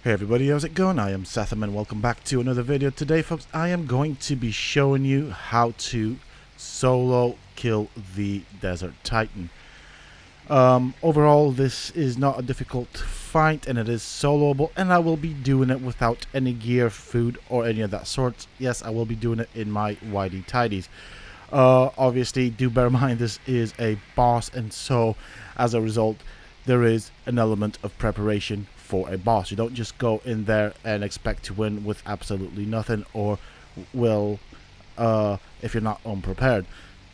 Hey everybody, how's it going? I am Sethum and welcome back to another video. Today folks, I am going to be showing you how to solo kill the Desert Titan. Overall, this is not a difficult fight and it is soloable, and I will be doing it without any gear, food or any of that sort. Yes, I will be doing it in my whitey tidies. Obviously, do bear in mind this is a boss, and so as a result there is an element of preparation for a boss. You don't just go in there and expect to win with absolutely nothing, or if you're not unprepared.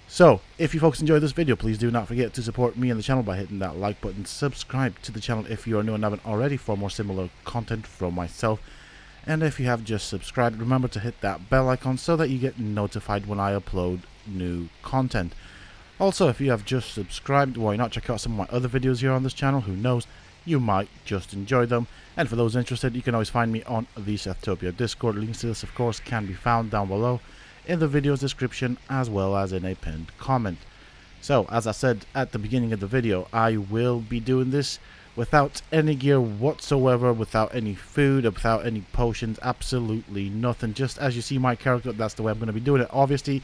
So if you folks enjoyed this video, please do not forget to support me and the channel by hitting that like button. Subscribe to the channel if you are new and haven't already for more similar content from myself. And if you have just subscribed, remember to hit that bell icon so that you get notified when I upload new content. Also, if you have just subscribed, why not check out some of my other videos here on this channel? Who knows, you might just enjoy them. And for those interested, you can always find me on the Sethtopia Discord. Links to this, of course, can be found down below in the video's description as well as in a pinned comment. So, as I said at the beginning of the video, I will be doing this without any gear whatsoever, without any food, without any potions, absolutely nothing. Just as you see my character, that's the way I'm going to be doing it. Obviously,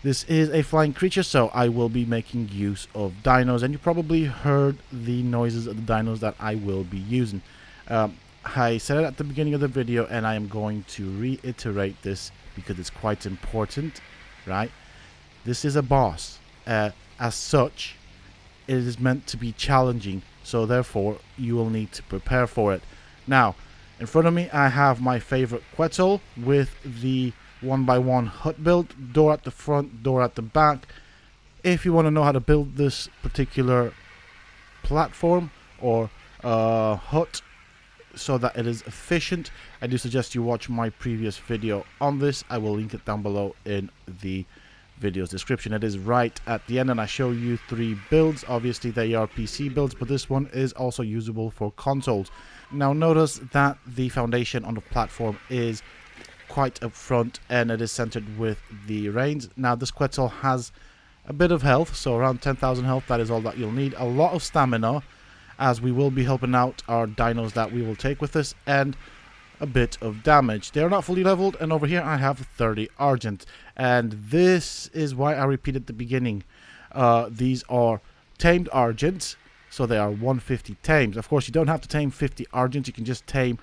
this is a flying creature, so I will be making use of dinos, and you probably heard the noises of the dinos that I will be using. I said it at the beginning of the video, and I am going to reiterate this because it's quite important, right? This is a boss. As such, it is meant to be challenging, so therefore you will need to prepare for it. Now, in front of me I have my favorite Quetzal with the 1x1 hut build, door at the front, door at the back. If you want to know how to build this particular platform or hut so that it is efficient, I do suggest you watch my previous video on this. I will link it down below in the video's description. It is right at the end, and I show you 3 builds. Obviously they are PC builds, but this one is also usable for consoles. Now notice that the foundation on the platform is quite up front and it is centered with the reins. Now this Quetzal has a bit of health, so around 10,000 health. That is all that you'll need. A lot of stamina, as we will be helping out our dinos that we will take with us, and a bit of damage. They are not fully leveled, and over here I have 30 Argent, and this is why I repeat at the beginning. These are tamed Argents, so they are 150 tames. Of course, you don't have to tame 50 Argents. You can just tame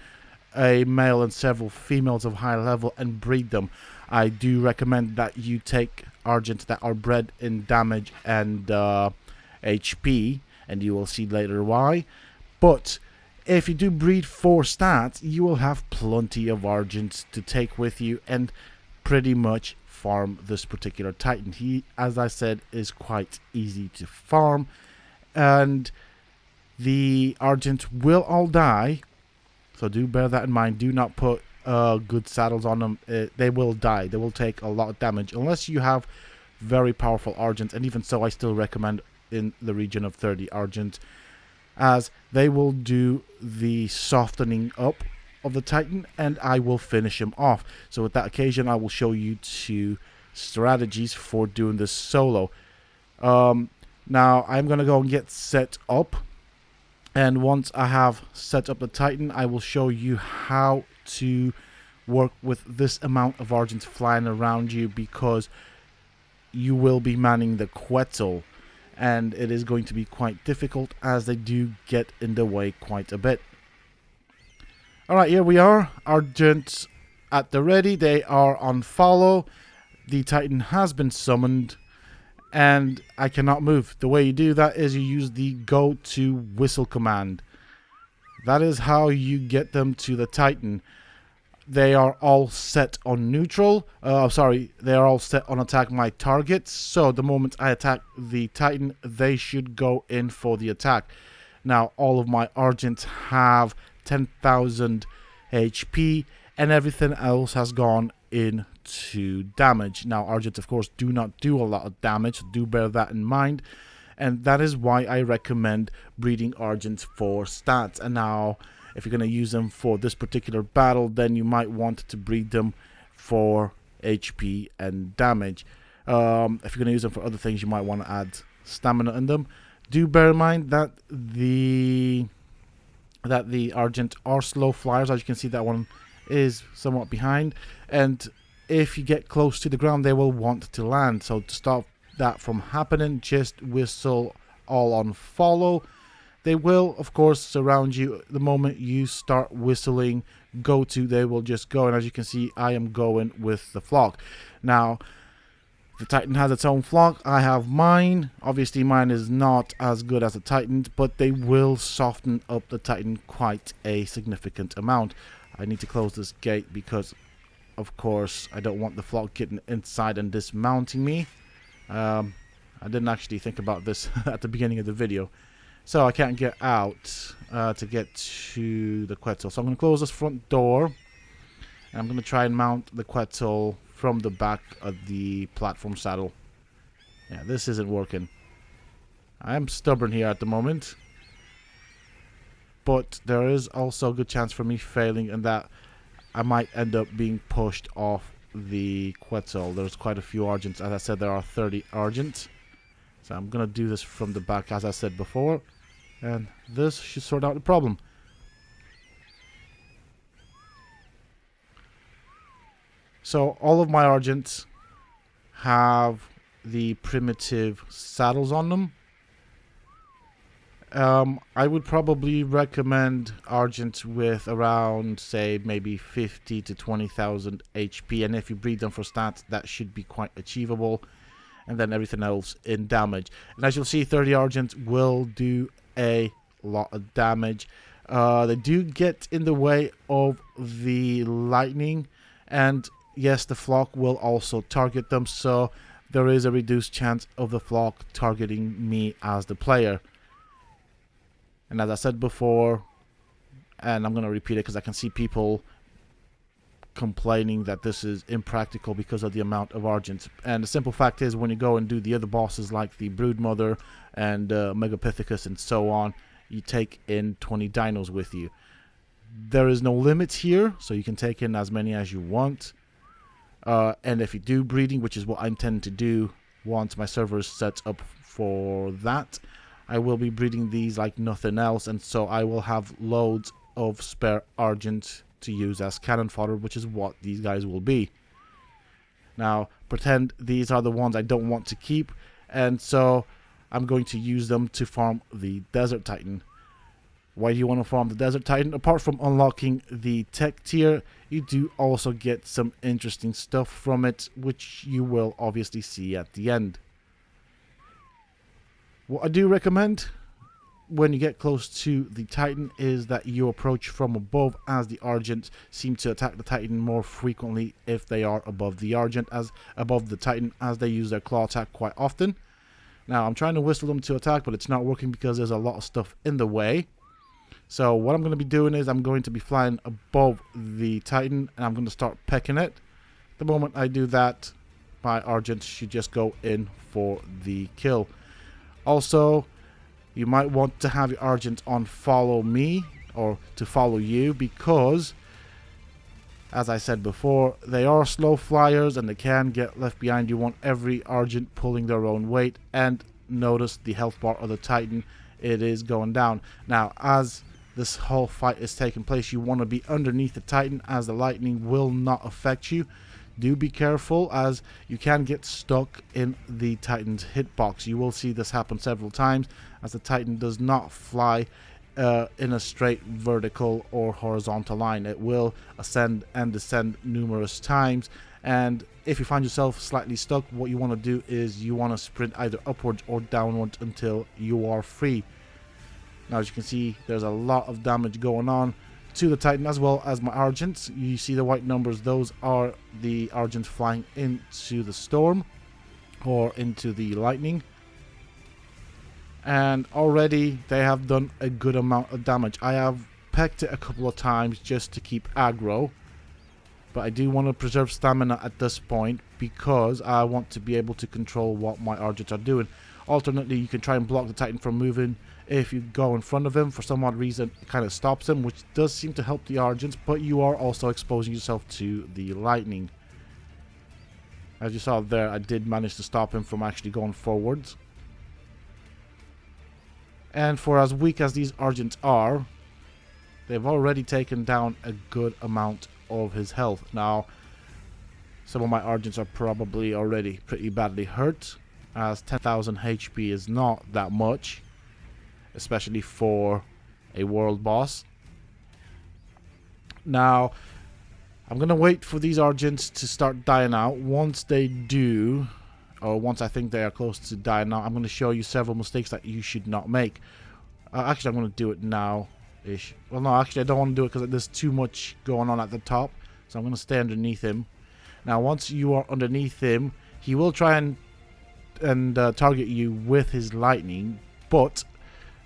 a male and several females of high level and breed them. I do recommend that you take Argents that are bred in damage and HP, and you will see later why. But if you do breed for stats, you will have plenty of Argents to take with you and pretty much farm this particular Titan. He, as I said, is quite easy to farm, and the Argents will all die. So do bear that in mind. Do not put good saddles on them. They will die. They will take a lot of damage unless you have very powerful Argents. And even so, I still recommend in the region of 30 Argent, as they will do the softening up of the Titan and I will finish him off. So with that occasion, I will show you 2 strategies for doing this solo. Now I'm going to go and get set up. And once I have set up the Titan, I will show you how to work with this amount of Argents flying around you, because you will be manning the Quetzal, and it is going to be quite difficult as they do get in the way quite a bit. Alright, here we are. Argents at the ready. They are on follow. The Titan has been summoned, and I cannot move. The way you do that is you use the go to whistle command. That is how you get them to the Titan. They are all set on neutral. They are all set on attack my targets. So the moment I attack the Titan, they should go in for the attack. Now all of my Argents have 10,000 HP, and everything else has gone into damage. Now Argents, of course, do not do a lot of damage, so do bear that in mind, and that is why I recommend breeding Argents for stats. And now if you're going to use them for this particular battle, then you might want to breed them for HP and damage. If you're going to use them for other things, you might want to add stamina in them. Do bear in mind that the that the Argent are slow flyers. As you can see, that one is somewhat behind, and if you get close to the ground, they will want to land. So to stop that from happening, just whistle all on follow. They will, of course, surround you the moment you start whistling go to. They will just go, and as you can see, I am going with the flock. Now, the Titan has its own flock. I have mine. Obviously, mine is not as good as the Titan, but they will soften up the Titan quite a significant amount. I need to close this gate because, of course, I don't want the flock getting inside and dismounting me. I didn't actually think about this at the beginning of the video. So I can't get out to get to the Quetzal. So I'm going to close this front door. And I'm going to try and mount the Quetzal from the back of the platform saddle. Yeah, this isn't working. I am stubborn here at the moment. But there is also a good chance for me failing, and that I might end up being pushed off the Quetzal. There's quite a few Argents. As I said, there are 30 Argents. So I'm going to do this from the back, as I said before. And this should sort out the problem. So all of my Argents have the primitive saddles on them. I would probably recommend Argents with around, say, maybe 50 to 20,000 HP. And if you breed them for stats, that should be quite achievable. And then everything else in damage. And as you'll see, 30 Argents will do a lot of damage. They do get in the way of the lightning. And yes, the flock will also target them. So there is a reduced chance of the flock targeting me as the player. And as I said before, and I'm going to repeat it because I can see people complaining that this is impractical because of the amount of Argents. And the simple fact is, when you go and do the other bosses like the Broodmother and Megapithecus and so on, you take in 20 dinos with you. There is no limit here, so you can take in as many as you want. And if you do breeding, which is what I intend to do once my server is set up for that, I will be breeding these like nothing else, and so I will have loads of spare Argent to use as cannon fodder, which is what these guys will be. Now, pretend these are the ones I don't want to keep, and so I'm going to use them to farm the Desert Titan. Why do you want to farm the Desert Titan? Apart from unlocking the tech tier, you do also get some interesting stuff from it, which you will obviously see at the end. What I do recommend when you get close to the Titan is that you approach from above, as the Argent seem to attack the Titan more frequently if they are above the Titan, as they use their claw attack quite often. Now I'm trying to whistle them to attack, but it's not working because there's a lot of stuff in the way. So what I'm going to be doing is I'm going to be flying above the Titan, and I'm going to start pecking it. The moment I do that, my Argent should just go in for the kill. Also, you might want to have your Argent on follow me, or to follow you, because, as I said before, they are slow flyers and they can get left behind. You want every Argent pulling their own weight, and notice the health bar of the Titan, it is going down. Now, as this whole fight is taking place, you want to be underneath the Titan, as the lightning will not affect you. Do be careful, as you can get stuck in the Titan's hitbox. You will see this happen several times, as the Titan does not fly in a straight vertical or horizontal line. It will ascend and descend numerous times, and if you find yourself slightly stuck, what you want to do is you want to sprint either upwards or downwards until you are free. Now, as you can see, there's a lot of damage going on to the Titan as well as my Argents. You see the white numbers, those are the Argents flying into the storm or into the lightning, and already they have done a good amount of damage. I have pecked it a couple of times just to keep aggro, but I do want to preserve stamina at this point because I want to be able to control what my Argents are doing. Alternately, you can try and block the Titan from moving. If you go in front of him, for some odd reason, it kind of stops him, which does seem to help the Argents, but you are also exposing yourself to the lightning. As you saw there, I did manage to stop him from actually going forwards. And for as weak as these Argents are, they've already taken down a good amount of his health. Now, some of my Argents are probably already pretty badly hurt, as 10,000 HP is not that much, especially for a world boss. Now, I'm going to wait for these Argents to start dying out. Once they do, or once I think they are close to dying out, I'm going to show you several mistakes that you should not make. Actually, I'm going to do it now-ish. Well, no, actually, I don't want to do it because there's too much going on at the top. So I'm going to stay underneath him. Now, once you are underneath him, he will try and target you with his lightning. But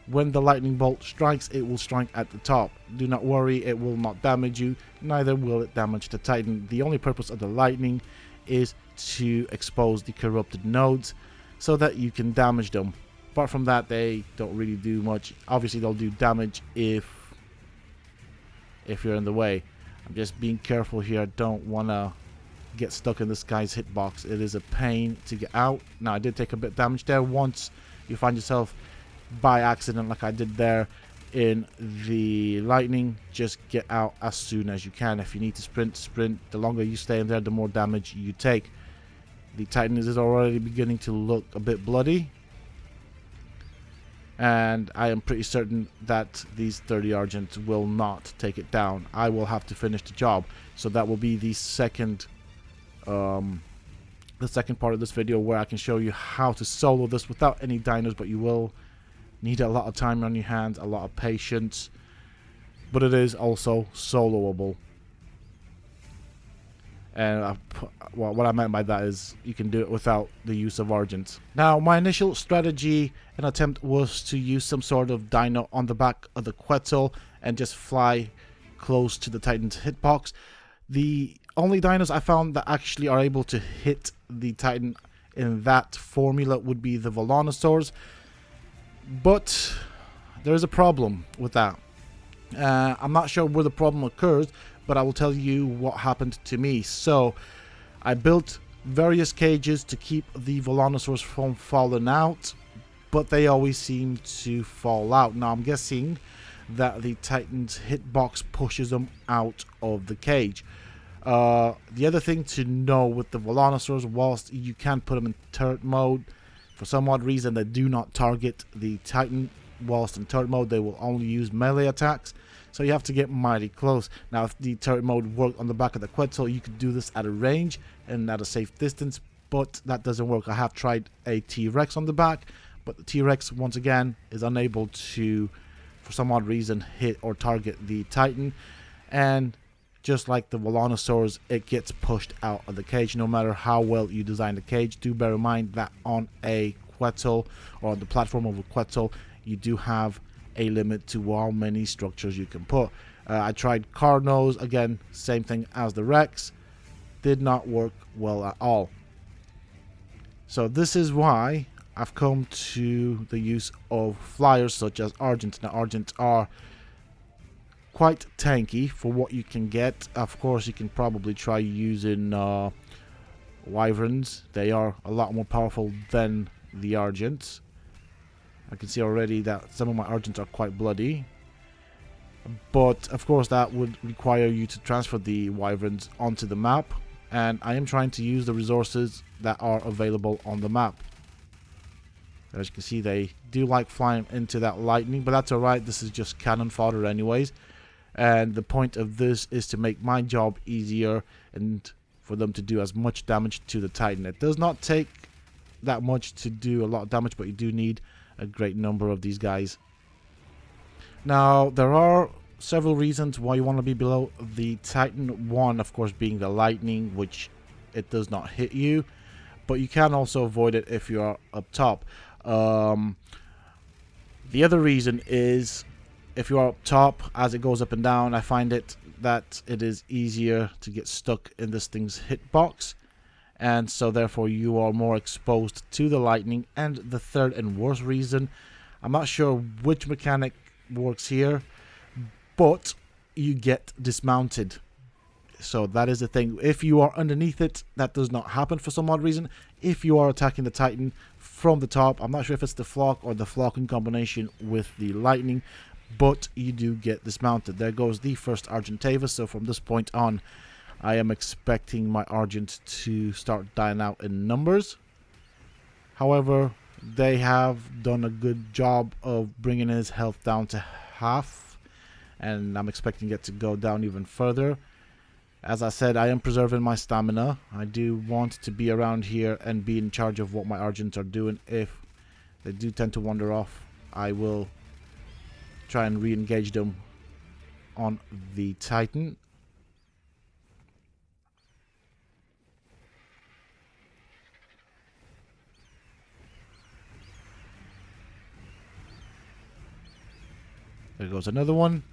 when the lightning bolt strikes, it will strike at the top. Do not worry, it will not damage you. Neither will it damage the Titan. The only purpose of the lightning is to expose the corrupted nodes so that you can damage them. Apart from that, they don't really do much. Obviously, they'll do damage if you're in the way. I'm just being careful here. I don't want to get stuck in this guy's hitbox. It is a pain to get out. Now, I did take a bit of damage there. Once you find yourself by accident, like I did there in the lightning, just get out as soon as you can. If you need to sprint, sprint. The longer you stay in there, the more damage you take. The Titan is already beginning to look a bit bloody, and I am pretty certain that these 30 Argents will not take it down. I will have to finish the job. So that will be the second part of this video, where I can show you how to solo this without any dinos, but you will need a lot of time on your hands, a lot of patience, but it is also soloable. And what I meant by that is you can do it without the use of Argents. Now, my initial strategy and attempt was to use some sort of dino on the back of the Quetzal and just fly close to the Titan's hitbox. The only dinos I found that actually are able to hit the Titan in that formula would be the Volanosaurs. But there is a problem with that. I'm not sure where the problem occurs, but I will tell you what happened to me. So I built various cages to keep the Volanosaurs from falling out, but they always seem to fall out. Now, I'm guessing that the Titan's hitbox pushes them out of the cage. The other thing to know with the Volanosaurs, whilst you can put them in turret mode, for some odd reason they do not target the Titan. Whilst in turret mode, they will only use melee attacks, so you have to get mighty close. Now, if the turret mode worked on the back of the Quetzal, you could do this at a range and at a safe distance, but that doesn't work. I have tried a T-Rex on the back, but the T-Rex, once again, is unable to, for some odd reason, hit or target the Titan. And just like the Volanosaurs, it gets pushed out of the cage no matter how well you design the cage. Do bear in mind that on a Quetzal, or on the platform of a Quetzal, you do have a limit to how many structures you can put. I tried Carnos, again, same thing as the Rex. Did not work well at all. So this is why I've come to the use of flyers such as Argents. Now, Argents are quite tanky for what you can get. Of course, you can probably try using Wyverns. They are a lot more powerful than the Argents. I can see already that some of my Argents are quite bloody. But, of course, that would require you to transfer the Wyverns onto the map. And I am trying to use the resources that are available on the map. As you can see, they do like flying into that lightning, but that's alright. This is just cannon fodder anyways. And the point of this is to make my job easier and for them to do as much damage to the Titan. It does not take that much to do a lot of damage, but you do need a great number of these guys. Now, there are several reasons why you want to be below the Titan. One, of course, being the lightning, which it does not hit you, but you can also avoid it if you are up top. The other reason is if you are up top, as it goes up and down, I find it that it is easier to get stuck in this thing's hitbox, and so therefore you are more exposed to the lightning. And the third and worst reason, I'm not sure which mechanic works here, but you get dismounted. So that is the thing. If you are underneath it, that does not happen for some odd reason. If you are attacking the Titan from the top, I'm not sure if it's the flock or the flock in combination with the lightning, but you do get dismounted. There goes the first Argentavis. So from this point on, I am expecting my Argent to start dying out in numbers. However, they have done a good job of bringing his health down to half, and I'm expecting it to go down even further. As I said, I am preserving my stamina. I do want to be around here and be in charge of what my Argents are doing. If they do tend to wander off, I will try and re-engage them on the Titan. There goes another one.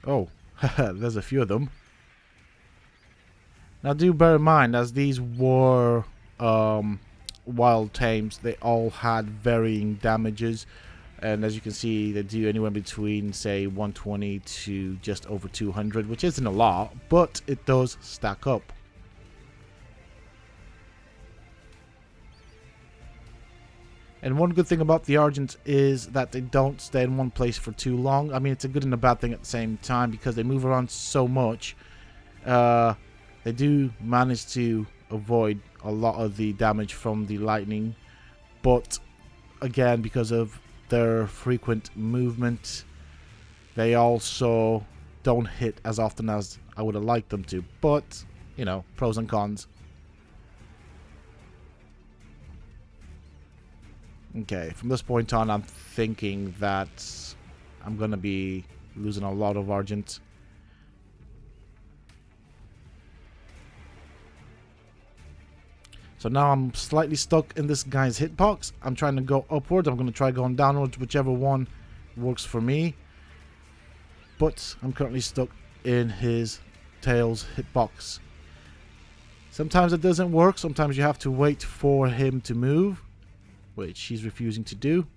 Oh, there's a few of them. Now do bear in mind, as these were wild tames, they all had varying damages. And as you can see, they do anywhere between, say, 120 to just over 200, which isn't a lot, but it does stack up. And one good thing about the Argents is that they don't stay in one place for too long. I mean, it's a good and a bad thing at the same time, because they move around so much. They do manage to avoid a lot of the damage from the lightning. But, again, because of their frequent movement, they also don't hit as often as I would have liked them to. But, you know, pros and cons. Okay, from this point on, I'm thinking that I'm going to be losing a lot of Argent. So now I'm slightly stuck in this guy's hitbox. I'm trying to go upwards. I'm going to try going downwards, whichever one works for me. But I'm currently stuck in his tail's hitbox. Sometimes it doesn't work. Sometimes you have to wait for him to move, which he's refusing to do.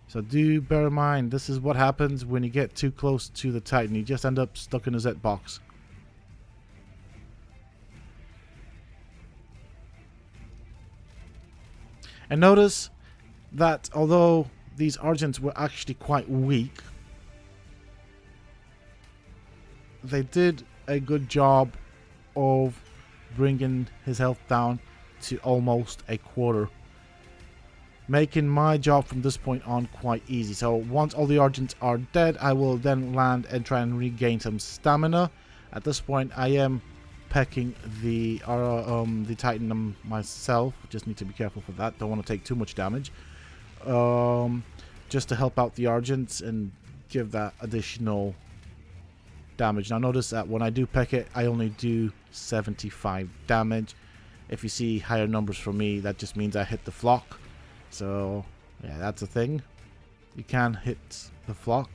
So do bear in mind, this is what happens when you get too close to the Titan. You just end up stuck in his hitbox. And notice that although these Argents were actually quite weak, they did a good job of bringing his health down to almost a quarter, making my job from this point on quite easy. So once all the Argents are dead, I will then land and try and regain some stamina. At this point, I am pecking the Titan myself. Just need to be careful for that. Don't want to take too much damage. Just to help out the Argents and give that additional damage. Now notice that when I do peck it, I only do 75 damage. If you see higher numbers from me, that just means I hit the flock. So yeah, that's a thing. You can hit the flock.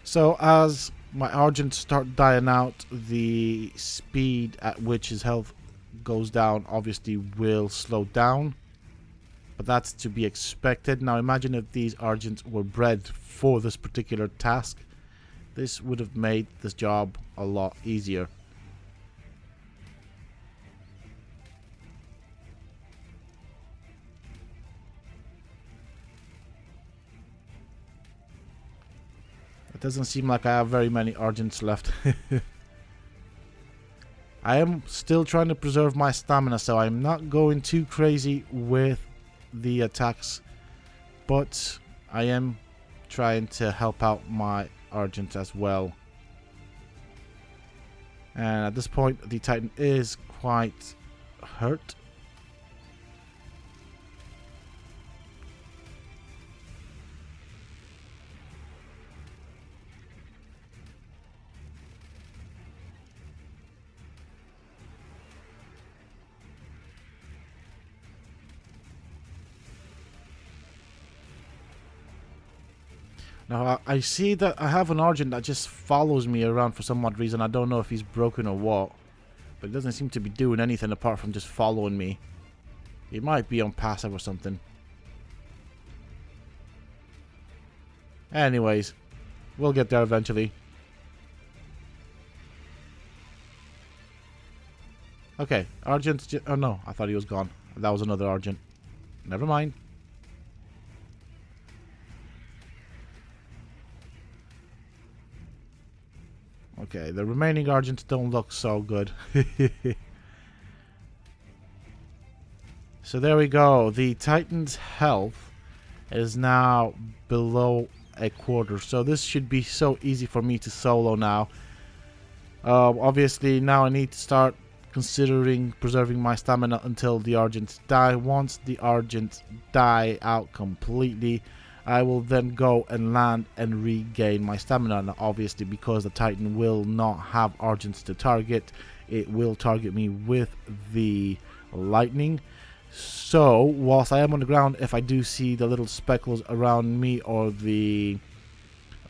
So as my Argents start dying out, the speed at which his health goes down obviously will slow down. But that's to be expected. Now imagine if these Argents were bred for this particular task. This would have made this job a lot easier. It doesn't seem like I have very many Argents left. I am still trying to preserve my stamina, so I'm not going too crazy with the attacks, but I am trying to help out my Argent as well. And at this point, the Titan is quite hurt. Now, I see that I have an Argent that just follows me around for some odd reason. I don't know if he's broken or what, but it doesn't seem to be doing anything apart from just following me. He might be on passive or something. Anyways, we'll get there eventually. Okay, Argent. Oh no, I thought he was gone. That was another Argent. Never mind. Okay, the remaining Argents don't look so good. So there we go. The Titan's health is now below a quarter. So this should be so easy for me to solo now. Obviously, now I need to start considering preserving my stamina until the Argents die. Once the Argents die out completely, I will then go and land and regain my stamina. Now, obviously, because the Titan will not have Argents to target, it will target me with the lightning. So, whilst I am on the ground, if I do see the little speckles around me or the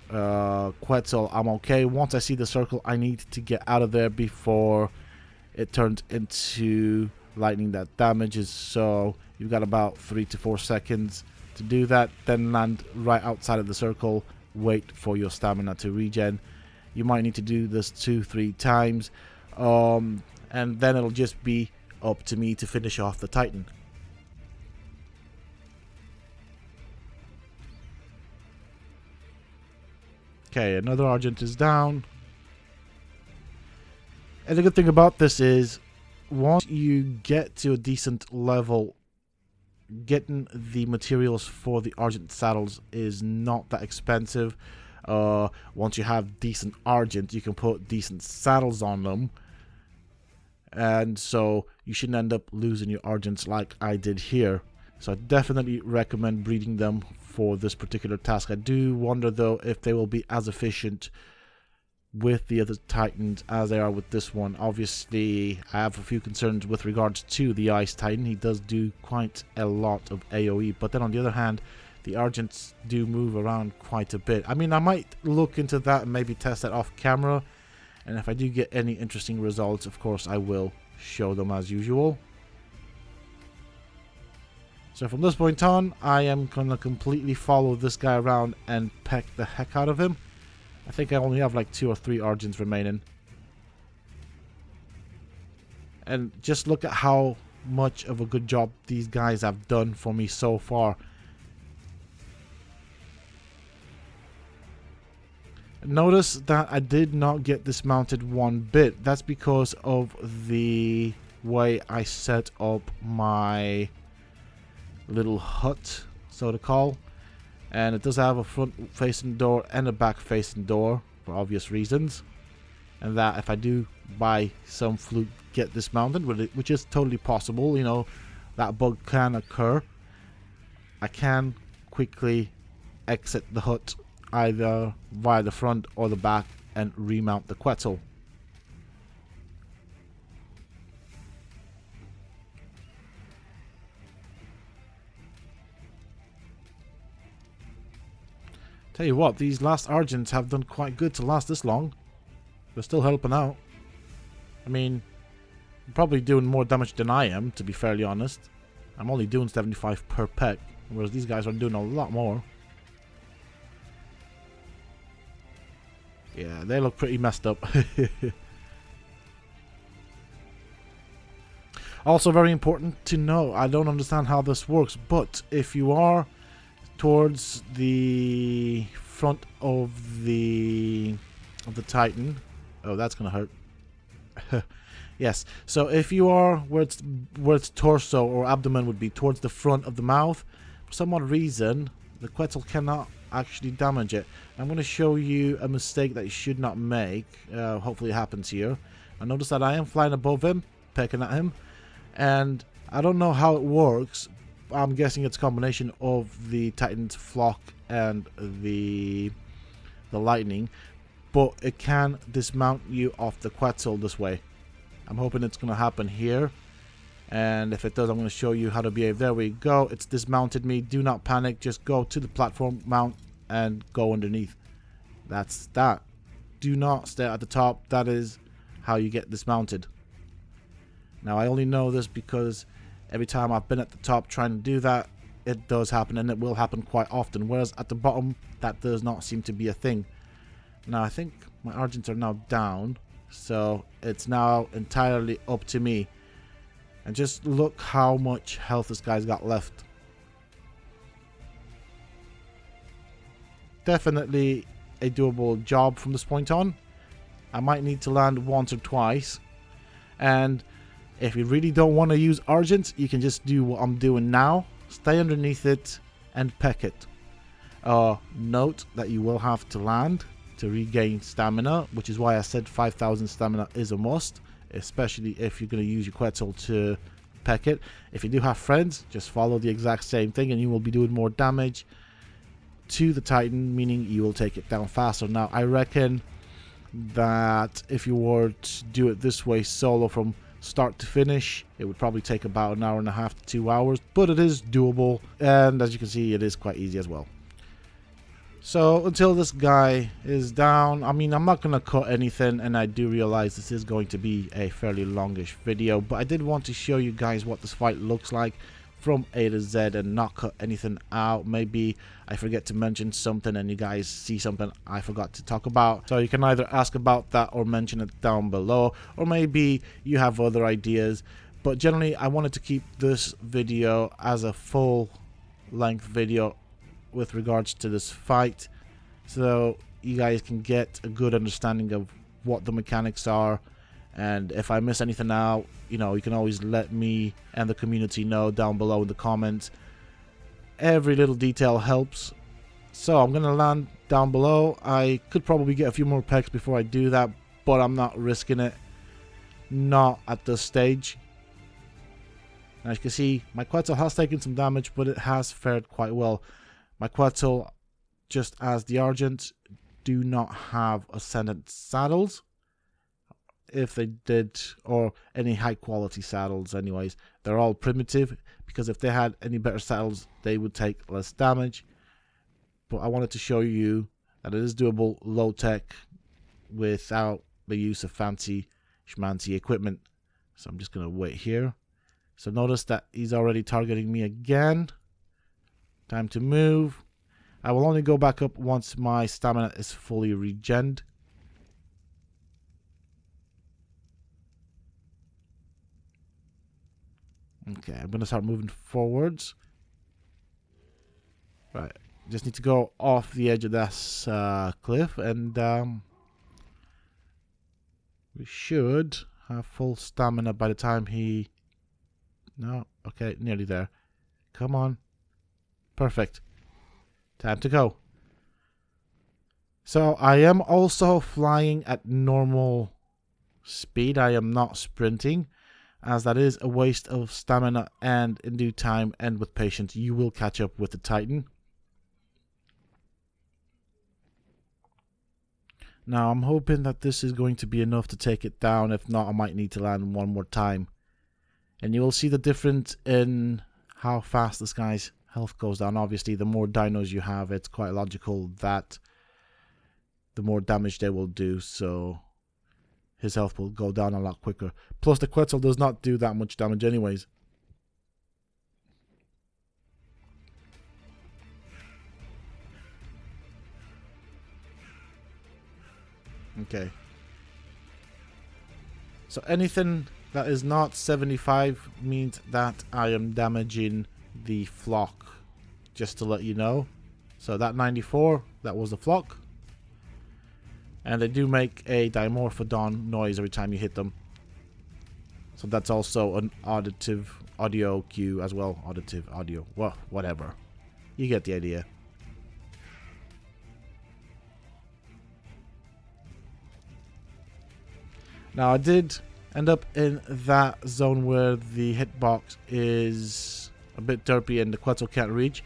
Quetzal, I'm okay. Once I see the circle, I need to get out of there before it turns into lightning that damages. So, you've got about 3 to 4 seconds to do that. Then land right outside of the circle. Wait for your stamina to regen. You might need to do this 2-3 times. And then it'll just be up to me to finish off the Titan. Okay, another Argent is down. And the good thing about this is, once you get to a decent level, getting the materials for the Argent saddles is not that expensive. Once you have decent Argent, you can put decent saddles on them. And so you shouldn't end up losing your Argents like I did here. So I definitely recommend breeding them for this particular task. I do wonder though if they will be as efficient with the other Titans as they are with this one. Obviously, I have a few concerns with regards to the Ice Titan. He does do quite a lot of AoE, but then on the other hand, the Argents do move around quite a bit. I mean, I might look into that and maybe test that off camera. And if I do get any interesting results, of course, I will show them as usual. So from this point on, I am going to completely follow this guy around and peck the heck out of him. I think I only have like 2 or 3 Argents remaining. And just look at how much of a good job these guys have done for me so far. Notice that I did not get dismounted one bit. That's because of the way I set up my little hut, so to call. And it does have a front facing door and a back facing door for obvious reasons. And that if I do by some fluke get dismounted, which is totally possible, you know, that bug can occur, I can quickly exit the hut either via the front or the back and remount the Quetzal. Tell you what, these last Argents have done quite good to last this long. They're still helping out. I mean, I'm probably doing more damage than I am, to be fairly honest. I'm only doing 75 per peck, whereas these guys are doing a lot more. Yeah, they look pretty messed up. Also very important to know, I don't understand how this works, but if you are towards the front of the Titan, oh, that's gonna hurt. Yes, so if you are where its torso or abdomen would be towards the front of the mouth, for some odd reason the Quetzal cannot actually damage it. I'm going to show you a mistake that you should not make. Hopefully it happens here. I notice that I am flying above him, pecking at him, and I don't know how it works. I'm guessing it's a combination of the Titan's flock and the lightning, but it can dismount you off the Quetzal this way. I'm hoping it's going to happen here, and if it does, I'm going to show you how to behave. There we go. It's dismounted me. Do not panic. Just go to the platform, mount, and go underneath. That's that. Do not stay at the top. That is how you get dismounted. Now, I only know this because Every time I've been at the top trying to do that, it does happen, and it will happen quite often, whereas at the bottom that does not seem to be a thing. Now I think my Argents are now down, so it's now entirely up to me. And just look how much health this guy's got left. Definitely a doable job from this point on. I might need to land once or twice, and if you really don't want to use Argent, you can just do what I'm doing now. Stay underneath it and peck it. Note that you will have to land to regain stamina, which is why I said 5,000 stamina is a must, especially if you're going to use your Quetzal to peck it. If you do have friends, just follow the exact same thing and you will be doing more damage to the Titan, meaning you will take it down faster. Now I reckon that if you were to do it this way solo from start to finish, it would probably take about an hour and a half to 2 hours, but it is doable, and as you can see, it is quite easy as well. So until this guy is down, I mean, I'm not going to cut anything, and I do realize this is going to be a fairly longish video, but I did want to show you guys what this fight looks like from A to Z and not cut anything out. Maybe I forget to mention something and you guys see something I forgot to talk about, so you can either ask about that or mention it down below, or maybe you have other ideas. But generally I wanted to keep this video as a full length video with regards to this fight, so you guys can get a good understanding of what the mechanics are. And if I miss anything out, you know, you can always let me and the community know down below in the comments. Every little detail helps. So I'm gonna land down below. I could probably get a few more pecks before I do that, but I'm not risking it, not at this stage. And as you can see, my Quetzal has taken some damage, but it has fared quite well. My Quetzal, just as the Argent, do not have Ascendant saddles. If they did, or any high quality saddles anyways, they're all primitive, because if they had any better saddles they would take less damage. But I wanted to show you that it is doable low tech without the use of fancy schmancy equipment. So I'm just gonna wait here. So notice that he's already targeting me again. Time to move. I will only go back up once my stamina is fully regened. Okay, I'm gonna start moving forwards. Right, just need to go off the edge of this cliff, and we should have full stamina by the time he... No, okay, nearly there. Come on. Perfect. Time to go. So I am also flying at normal speed. I am not sprinting, as that is a waste of stamina, and in due time and with patience you will catch up with the Titan. Now I'm hoping that this is going to be enough to take it down. If not, I might need to land one more time. And you will see the difference in how fast this guy's health goes down. Obviously, the more dinos you have, it's quite logical that the more damage they will do, so his health will go down a lot quicker. Plus, the Quetzal does not do that much damage anyways. Okay. So anything that is not 75 means that I am damaging the flock, just to let you know. So that 94, that was the flock. And they do make a dimorphodon noise every time you hit them. So that's also an auditive audio cue as well. Auditive audio. Well, whatever. You get the idea. Now I did end up in that zone where the hitbox is a bit derpy and the Quetzal can't reach.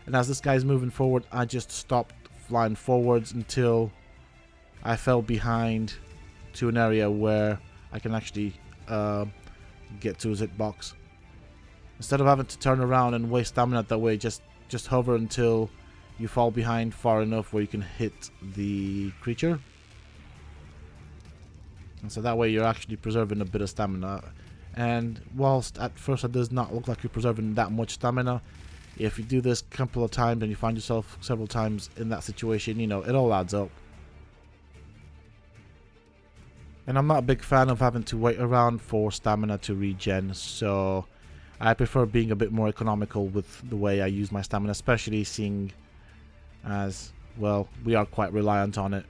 And as this guy's moving forward, I just stopped flying forwards until I fell behind to an area where I can actually get to his hitbox. Instead of having to turn around and waste stamina that way, just hover until you fall behind far enough where you can hit the creature. And so that way you're actually preserving a bit of stamina. And whilst at first it does not look like you're preserving that much stamina, if you do this a couple of times and you find yourself several times in that situation, you know, it all adds up. And I'm not a big fan of having to wait around for stamina to regen, so I prefer being a bit more economical with the way I use my stamina, especially seeing as, well, we are quite reliant on it.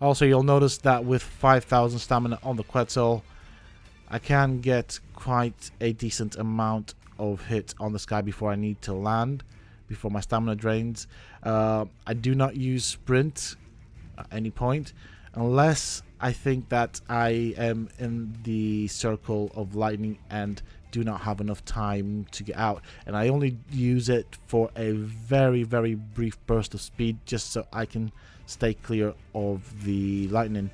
Also, you'll notice that with 5,000 stamina on the Quetzal, I can get quite a decent amount of hit on the sky before I need to land, before my stamina drains. I do not use sprint at any point, unless I think that I am in the circle of lightning and do not have enough time to get out. And I only use it for a very, very brief burst of speed, just so I can stay clear of the lightning.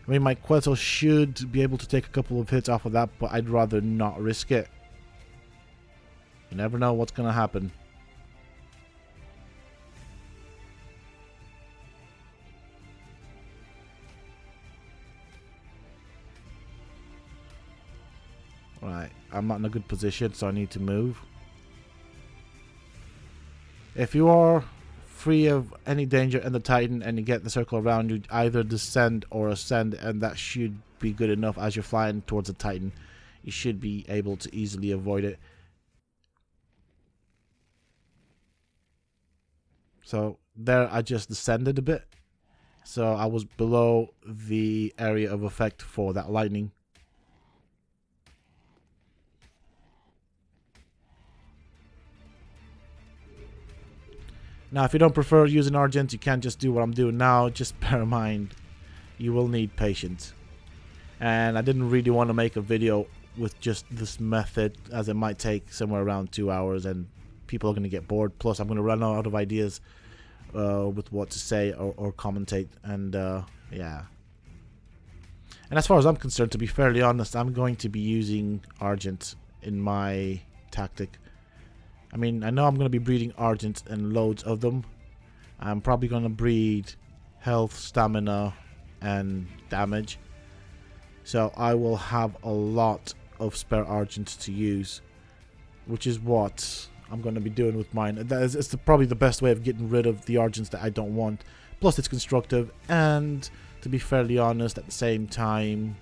I mean, my Quetzal should be able to take a couple of hits off of that, but I'd rather not risk it. You never know what's going to happen. Right, I'm not in a good position, so I need to move. If you are free of any danger in the Titan and you get the circle around you, either descend or ascend, and that should be good enough. As you're flying towards the Titan, you should be able to easily avoid it. So there I just descended a bit, so I was below the area of effect for that lightning. Now, if you don't prefer using Argent, you can't just do what I'm doing now. Just bear in mind, you will need patience. And I didn't really want to make a video with just this method, as it might take somewhere around 2 hours and people are going to get bored. Plus, I'm going to run out of ideas with what to say or commentate. And yeah. And as far as I'm concerned, to be fairly honest, I'm going to be using Argent in my tactic. I mean, I know I'm going to be breeding Argent and loads of them. I'm probably going to breed health, stamina, and damage. So I will have a lot of spare Argent to use, which is what I'm going to be doing with mine. It's probably the best way of getting rid of the Argents that I don't want. Plus, it's constructive, and to be fairly honest, at the same time,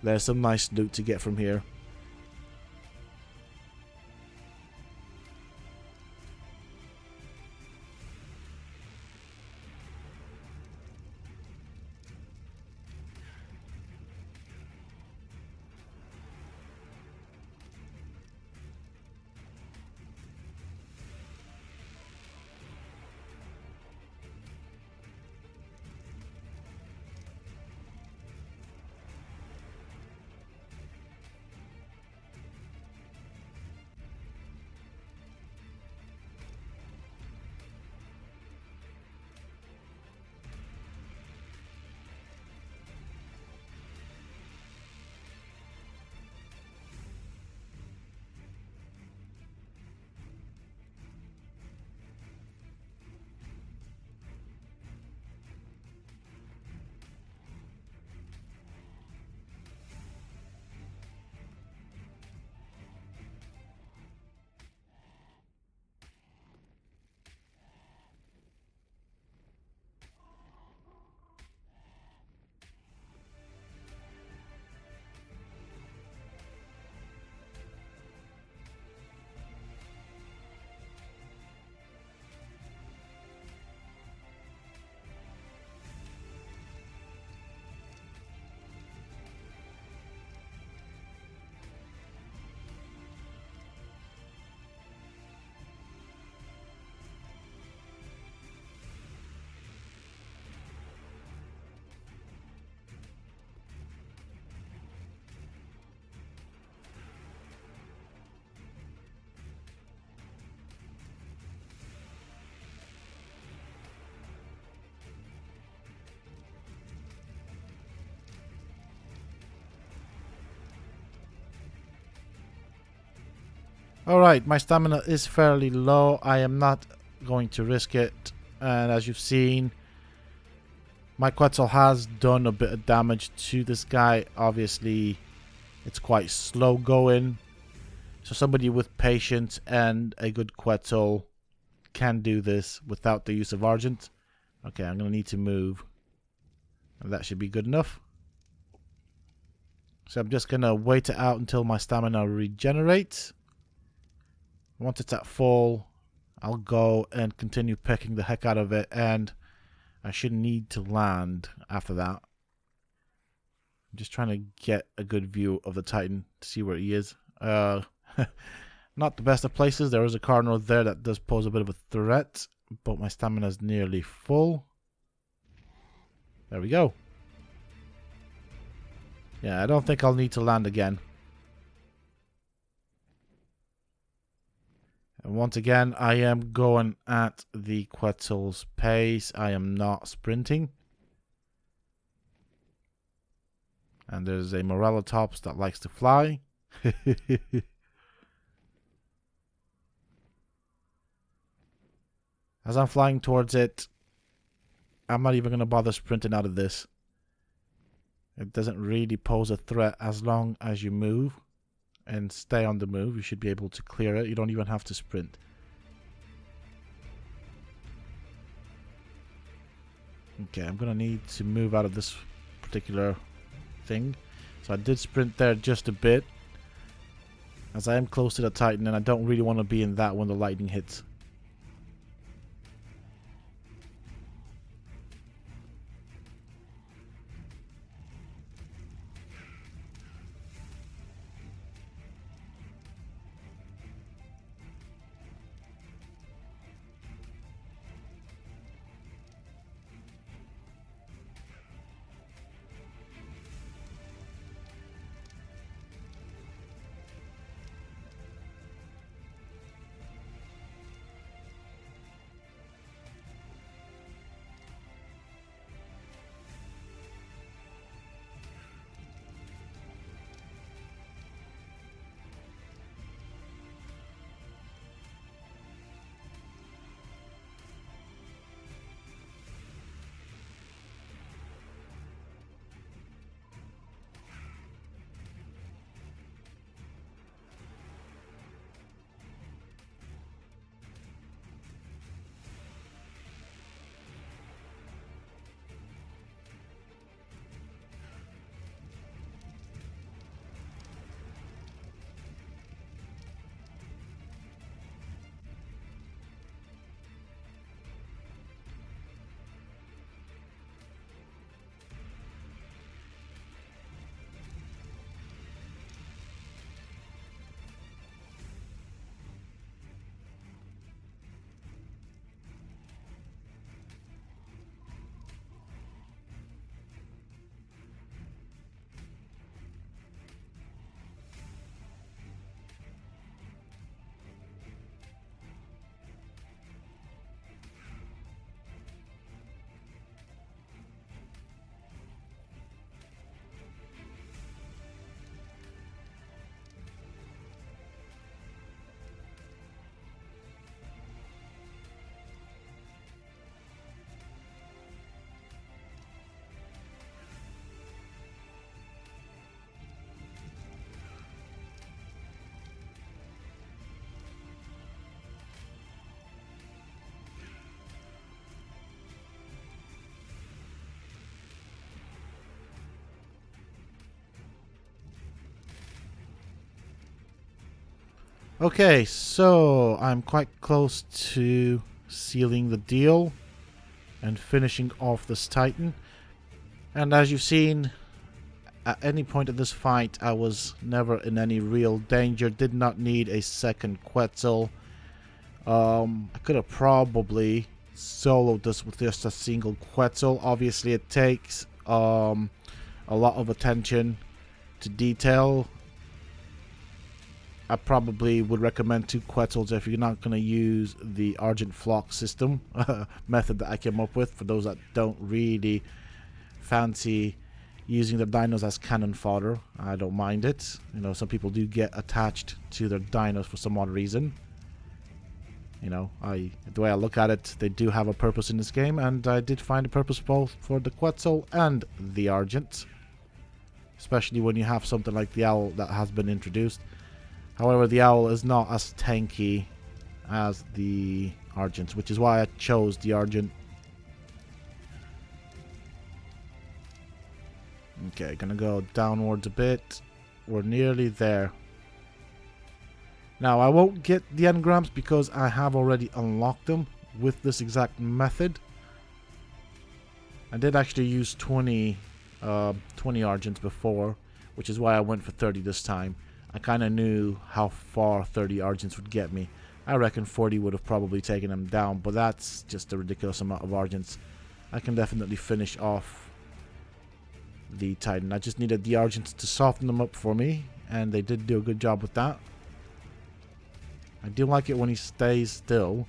there's some nice loot to get from here. Alright, my stamina is fairly low. I am not going to risk it. And as you've seen, My Quetzal has done a bit of damage to this guy. Obviously, it's quite slow going. So somebody with patience and a good Quetzal can do this without the use of Argent. Okay, I'm going to need to move. And that should be good enough. So I'm just going to wait it out until my stamina regenerates. Once it's at full, I'll go and continue pecking the heck out of it, and I should need to land after that. I'm just trying to get a good view of the Titan to see where he is. Not the best of places. There is a cardinal there that does pose a bit of a threat, but my stamina is nearly full. There we go. Yeah, I don't think I'll need to land again. And once again, I am going at the Quetzal's pace. I am not sprinting. And there's a Morellatops that likes to fly. As I'm flying towards it, I'm not even going to bother sprinting out of this. It doesn't really pose a threat as long as you move and stay on the move. You should be able to clear it. You don't even have to sprint. Okay, I'm going to need to move out of this particular thing. So I did sprint there just a bit, as I am close to the Titan and I don't really want to be in that when the lightning hits. Okay, so I'm quite close to sealing the deal and finishing off this Titan. And as you've seen, at any point of this fight, I was never in any real danger. Did not need a second Quetzal. I could have probably soloed this with just a single Quetzal. Obviously, it takes a lot of attention to detail. I probably would recommend 2 Quetzals if you're not going to use the Argent Flock system method that I came up with. For those that don't really fancy using their dinos as cannon fodder, I don't mind it. You know, some people do get attached to their dinos for some odd reason. You know, the way I look at it, they do have a purpose in this game, and I did find a purpose both for the Quetzal and the Argent. Especially when you have something like the Owl that has been introduced. However, the Owl is not as tanky as the Argent, which is why I chose the Argent. Okay, gonna go downwards a bit. We're nearly there. Now, I won't get the engrams because I have already unlocked them with this exact method. I did actually use 20 Argents before, which is why I went for 30 this time. I kind of knew how far 30 Argents would get me. I reckon 40 would have probably taken them down, but that's just a ridiculous amount of Argents. I can definitely finish off the Titan. I just needed the Argents to soften them up for me, and they did do a good job with that. I do like it when he stays still.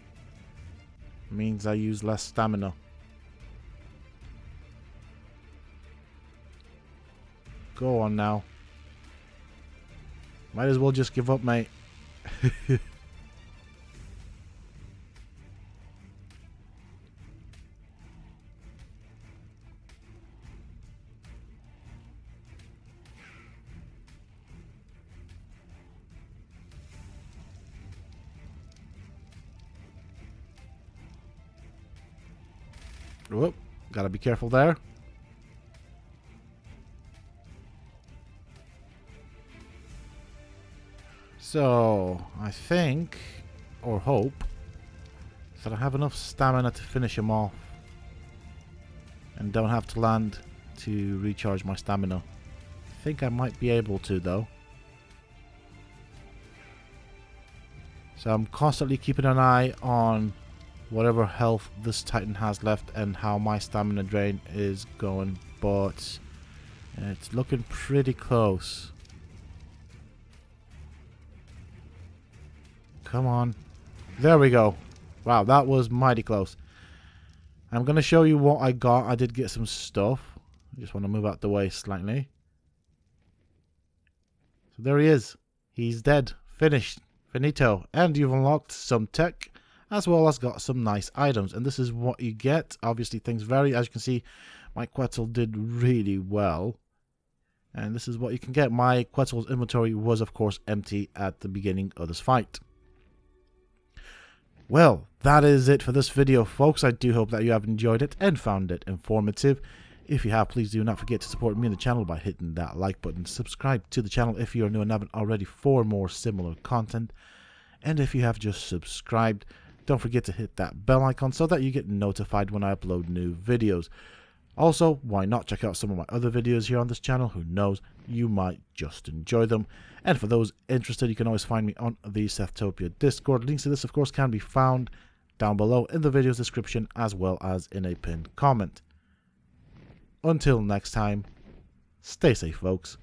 It means I use less stamina. Go on now. Might as well just give up, mate. Whoop, gotta be careful there. So, I think, or hope, that I have enough stamina to finish him off. And don't have to land to recharge my stamina. I think I might be able to, though. So I'm constantly keeping an eye on whatever health this Titan has left and how my stamina drain is going, but it's looking pretty close. Come on. There we go. Wow, that was mighty close. I'm going to show you what I got. I did get some stuff. I just want to move out the way slightly. So there he is. He's dead. Finished. Finito. And you've unlocked some tech, as well as got some nice items. And this is what you get. Obviously things vary. As you can see, my Quetzal did really well. And this is what you can get. My Quetzal's inventory was of course empty at the beginning of this fight. Well, that is it for this video, folks. I do hope that you have enjoyed it and found it informative. If you have, please do not forget to support me and the channel by hitting that like button. Subscribe to the channel if you are new and haven't already for more similar content. And if you have just subscribed, don't forget to hit that bell icon so that you get notified when I upload new videos. Also, why not check out some of my other videos here on this channel? Who knows, you might just enjoy them. And for those interested, you can always find me on the Sethtopia Discord. Links to this, of course, can be found down below in the video's description as well as in a pinned comment. Until next time, stay safe, folks.